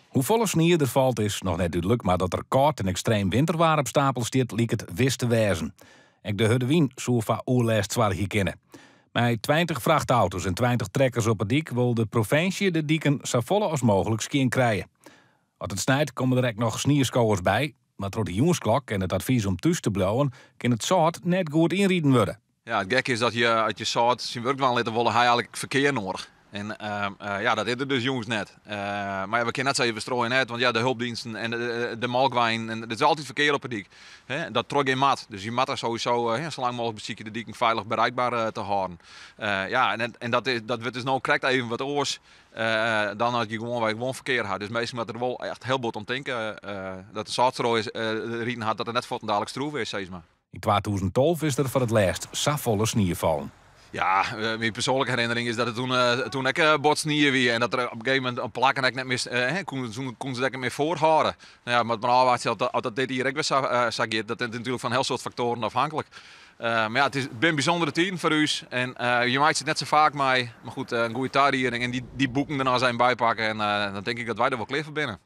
Hoe volle sneeuw er valt is nog net duidelijk, maar dat er koud en extreem winterwaar op stapel stiet, liek het wist te wezen. Ik de Hudewien sofa oerlijst zwaar hier kennen. Met 20 vrachtauto's en 20 trekkers op het dik wil de provincie de dieken zo volle als mogelijk skiën krijgen. Als het snijdt komen er ook nog sneeuwskouwers bij, maar door de jongensklok en het advies om thuis te blijven, kan het zout net goed inrieden worden. Ja, het gek is dat je uit je soort zijn werk wel laten willen, hij eigenlijk verkeer nodig. En ja, dat is er dus jongens net. Maar ja, we kunnen net zeggen, we strooien net, want ja, de hulpdiensten en de melkwijn, en er is altijd verkeer op het dik. Dat trok in mat. Dus je mat er sowieso zo lang mogelijk bezieken de dieken veilig bereikbaar te houden. Ja, en dat wordt dus nou krijgt even wat oors dan als je gewoon verkeer had. Dus meestal moet er wel echt heel bot om denken dat de zoutstrooien rieten had dat er net voor een dadelijk stroef is, zeg maar. In 2012 is er voor het laatst zo volle sneeuw vallen. Ja, mijn persoonlijke herinnering is dat het toen ik botsnieën weer en dat er op een gegeven moment een plakken ik net meer kon ze meer voorhouden. Nou ja, maar het dat dit hier ook weer sageert, dat is natuurlijk van heel soort factoren afhankelijk. Maar ja, het is een bijzondere tien voor u en je maakt het net zo vaak mee. Maar goed, een goede taart hier en die boeken daarna zijn bijpakken en dan denk ik dat wij er wel klaar voor binnen.